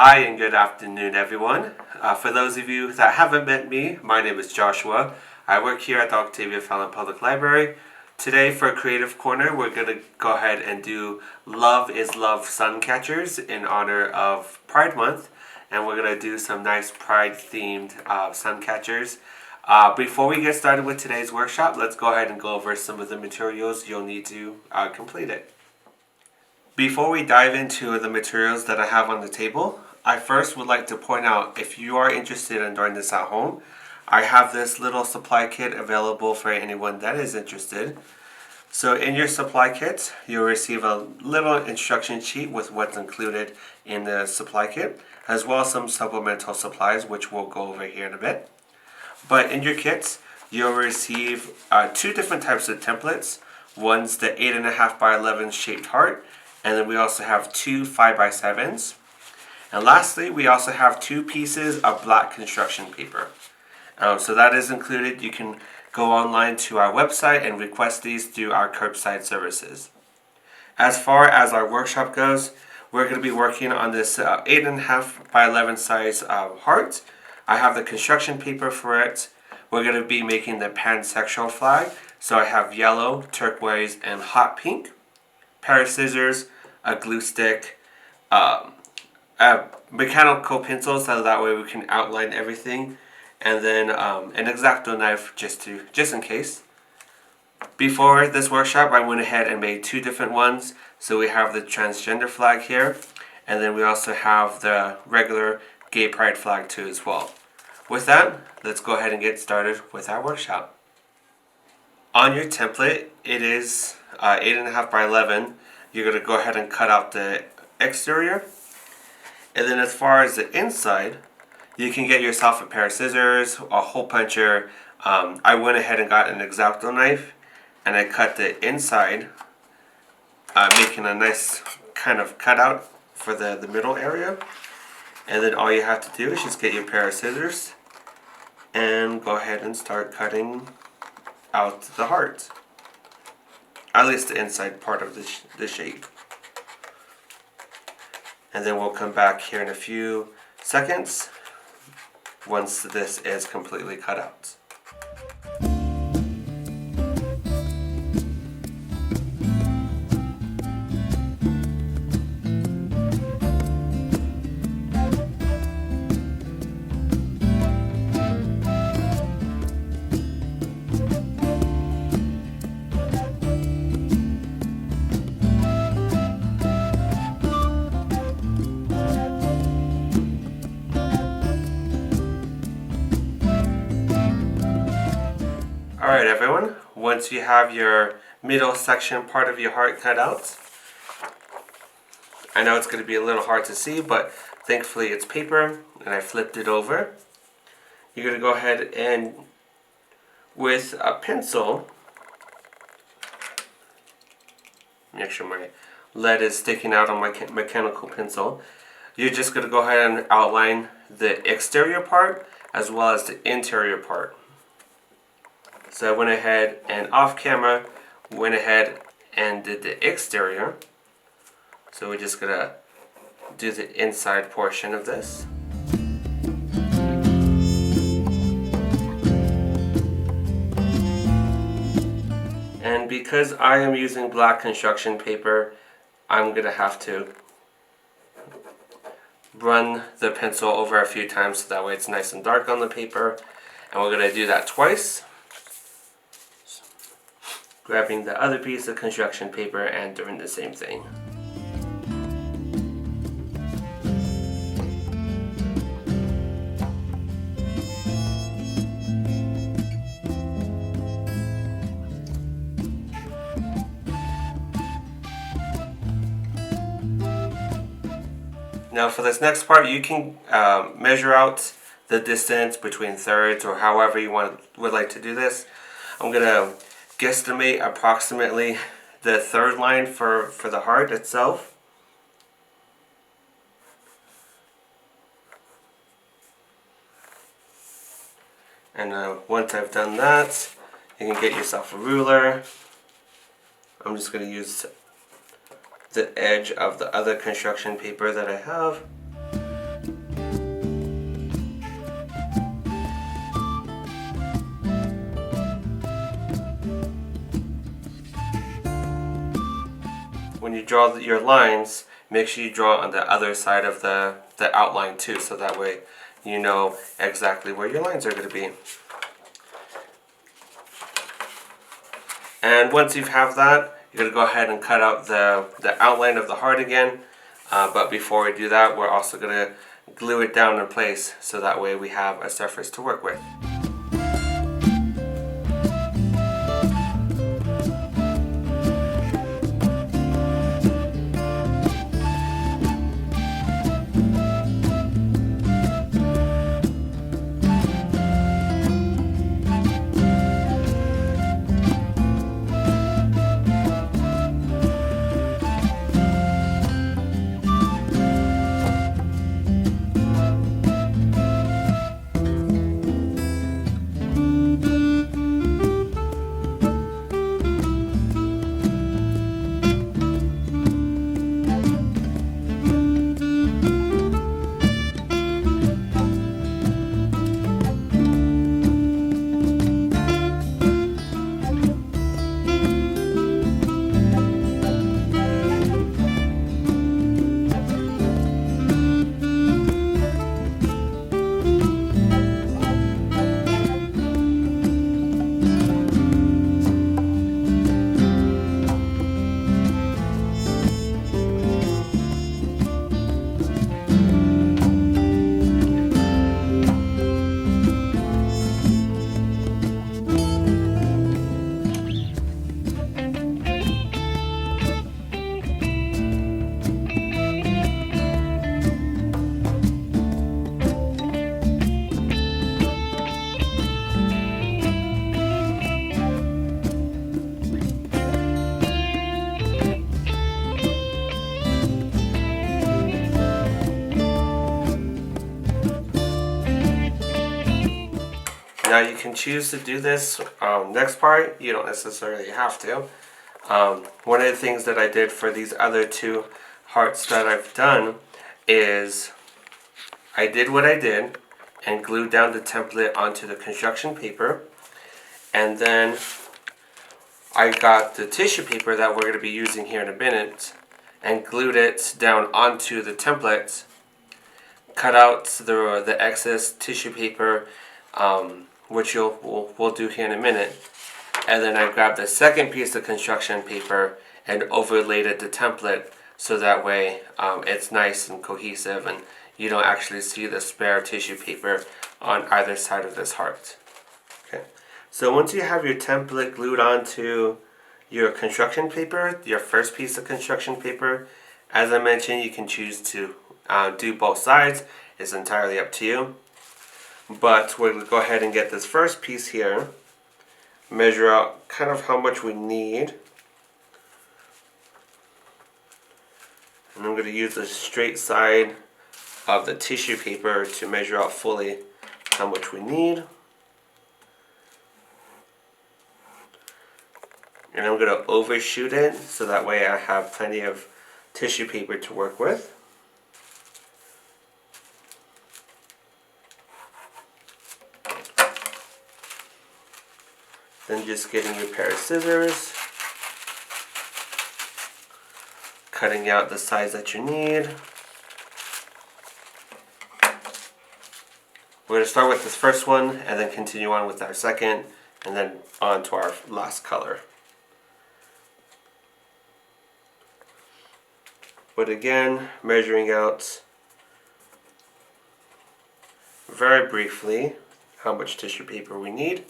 Hi and good afternoon everyone. For those of you that haven't met me, my name is Joshua. I work here at the Octavia Fallon Public Library. Today for Creative Corner we're going to go ahead and do Love is Love Suncatchers in honor of Pride Month. And we're going to do some nice Pride themed suncatchers. Before we get started with today's workshop, let's go ahead and go over some of the materials you'll need to complete it. Before we dive into the materials that I have on the table, I first would like to point out, if you are interested in doing this at home, I have this little supply kit available for anyone that is interested. So in your supply kit, you'll receive a little instruction sheet with what's included in the supply kit, as well as some supplemental supplies, which we'll go over here in a bit. But in your kits, you'll receive two different types of templates. One's the 8.5 by 11 shaped heart, and then we also have two 5x7s. And lastly, we also have two pieces of black construction paper. So that is included. You can go online to our website and request these through our curbside services. As far as our workshop goes, we're going to be working on this 8.5 by 11 size heart. I have the construction paper for it. We're going to be making the pansexual flag. So I have yellow, turquoise, and hot pink. Pair of scissors, a glue stick, mechanical pencils, so that way we can outline everything, and then an X-acto knife just in case. Before this workshop, I went ahead and made two different ones. So we have the transgender flag here, and then we also have the regular gay pride flag too as well. With that, let's go ahead and get started with our workshop. On your template, it is 8.5 by 11. You're going to go ahead and cut out the exterior. And then as far as the inside, you can get yourself a pair of scissors, a hole puncher. I went ahead and got an X-acto knife, and I cut the inside, making a nice kind of cutout for the middle area. And then all you have to do is just get your pair of scissors and go ahead and start cutting out the heart. At least the inside part of the shape. And then we'll come back here in a few seconds once this is completely cut out. Alright everyone, once you have your middle section part of your heart cut out, I know it's going to be a little hard to see, but thankfully it's paper and I flipped it over. You're going to go ahead and with a pencil, make sure my lead is sticking out on my mechanical pencil, you're just going to go ahead and outline the exterior part as well as the interior part. So I went ahead and off camera, went ahead and did the exterior. So we're just going to do the inside portion of this. And because I am using black construction paper, I'm going to have to run the pencil over a few times so that way it's nice and dark on the paper. And we're going to do that twice. Grabbing the other piece of construction paper and doing the same thing. Now for this next part, you can measure out the distance between thirds or however you would like to do this. I'm going to guesstimate approximately the third line for the heart itself. And once I've done that, you can get yourself a ruler. I'm just going to use the edge of the other construction paper that I have. when you draw your lines, make sure you draw on the other side of the outline too, so that way you know exactly where your lines are going to be. And once you have that, you're going to go ahead and cut out the outline of the heart again. But before we do that, we're also going to glue it down in place, so that way we have a surface to work with. Now you can choose to do this next part. You don't necessarily have to. One of the things that I did for these other two hearts that I've done is I did what I did and glued down the template onto the construction paper, and then I got the tissue paper that we're going to be using here in a minute and glued it down onto the template, cut out the excess tissue paper, which we'll do here in a minute, and then I grabbed the second piece of construction paper and overlaid it to template, so that way it's nice and cohesive and you don't actually see the spare tissue paper on either side of this heart. Okay, so once you have your template glued onto your construction paper, your first piece of construction paper, as I mentioned, you can choose to do both sides. It's entirely up to you. But we're going to go ahead and get this first piece here, measure out kind of how much we need. And I'm going to use the straight side of the tissue paper to measure out fully how much we need. And I'm going to overshoot it, so that way I have plenty of tissue paper to work with. Then just getting your pair of scissors, cutting out the size that you need. We're going to start with this first one and then continue on with our second, and then on to our last color. But again, measuring out very briefly how much tissue paper we need.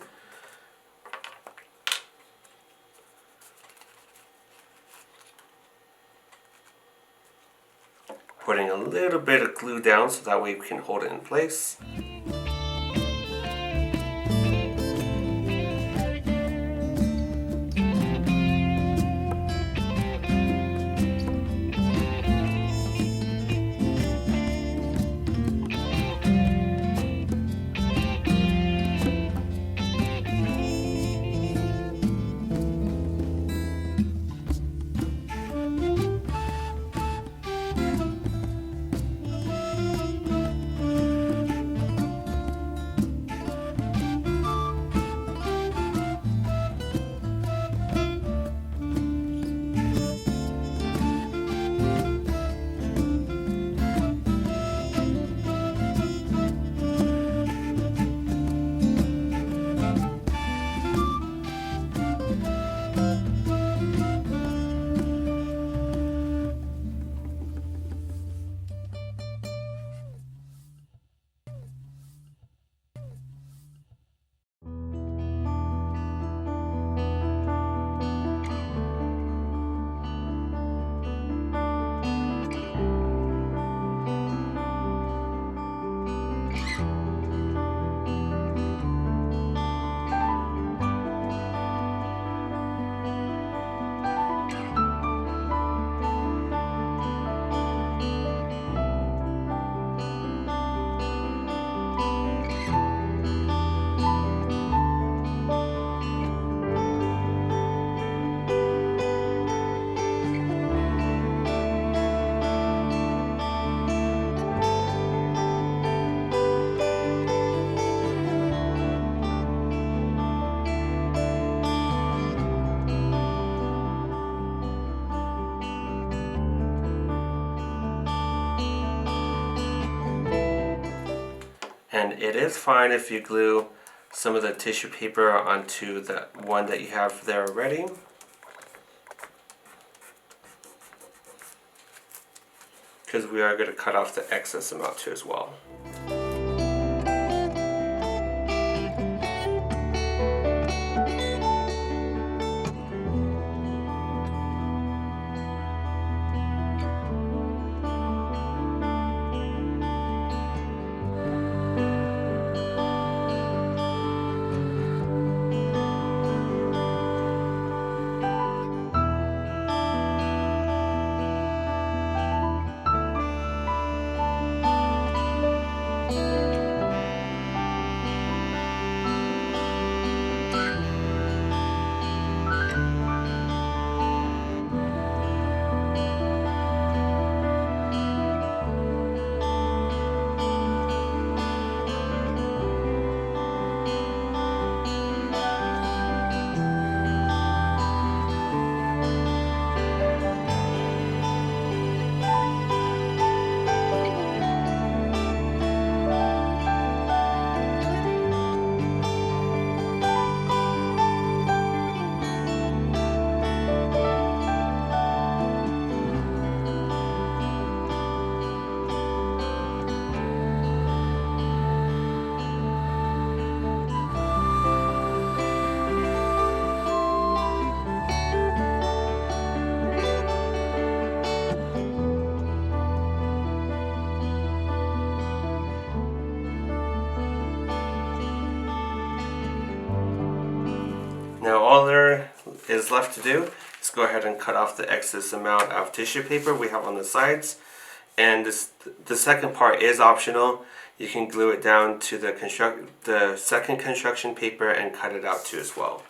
Putting a little bit of glue down so that way we can hold it in place. And it is fine if you glue some of the tissue paper onto the one that you have there already. Because we are going to cut off the excess amount too as well. Now all there is left to do is go ahead and cut off the excess amount of tissue paper we have on the sides. And the second part is optional. You can glue it down to the second construction paper and cut it out too as well.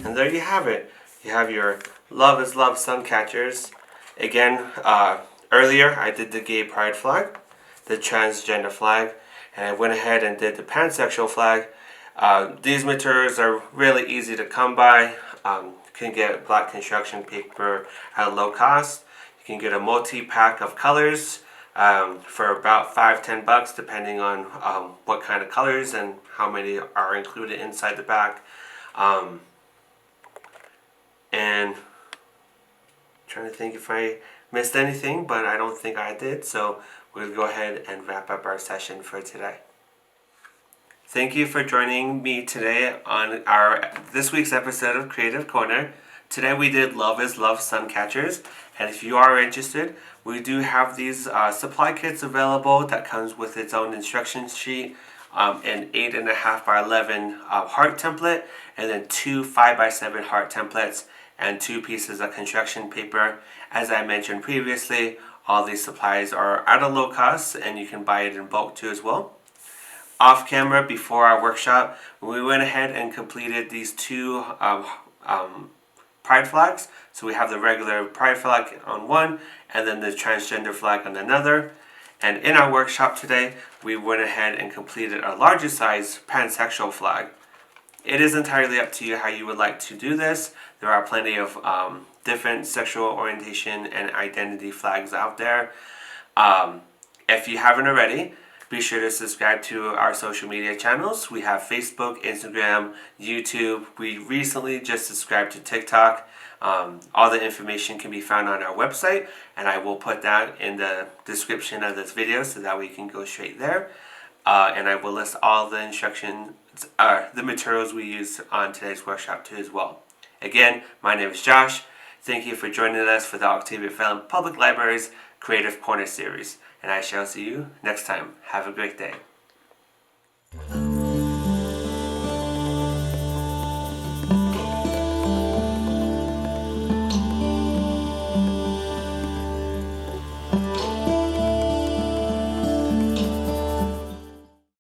And there you have it. You have your Love is Love Suncatchers. Again, earlier I did the gay pride flag. the transgender flag, and I went ahead and did the pansexual flag. These materials are really easy to come by. You can get black construction paper at a low cost. You can get a multi-pack of colors for about $5-10 depending on what kind of colors and how many are included inside the pack. And trying to think if I missed anything, but I don't think I did, so we'll go ahead and wrap up our session for today. Thank you for joining me today on this week's episode of Creative Corner. Today we did Love is Love Suncatchers, and if you are interested, we do have these supply kits available that comes with its own instruction sheet, an 8.5 by 11 heart template, and then 2 5 by 7 heart templates, and 2 pieces of construction paper. As I mentioned previously, all these supplies are at a low cost and you can buy it in bulk too as well. Off camera, before our workshop, we went ahead and completed these 2 pride flags. So we have the regular pride flag on one and then the transgender flag on another. And in our workshop today, we went ahead and completed a larger size pansexual flag. It is entirely up to you how you would like to do this. There are plenty of different sexual orientation and identity flags out there. If you haven't already, be sure to subscribe to our social media channels. We have Facebook, Instagram, YouTube. We recently just subscribed to TikTok. All the information can be found on our website, and I will put that in the description of this video so that we can go straight there. And I will list all the instructions, the materials we used on today's workshop too as well. Again, my name is Josh. Thank you for joining us for the Octavia Public Library's Creative Corner series, and I shall see you next time. Have a great day.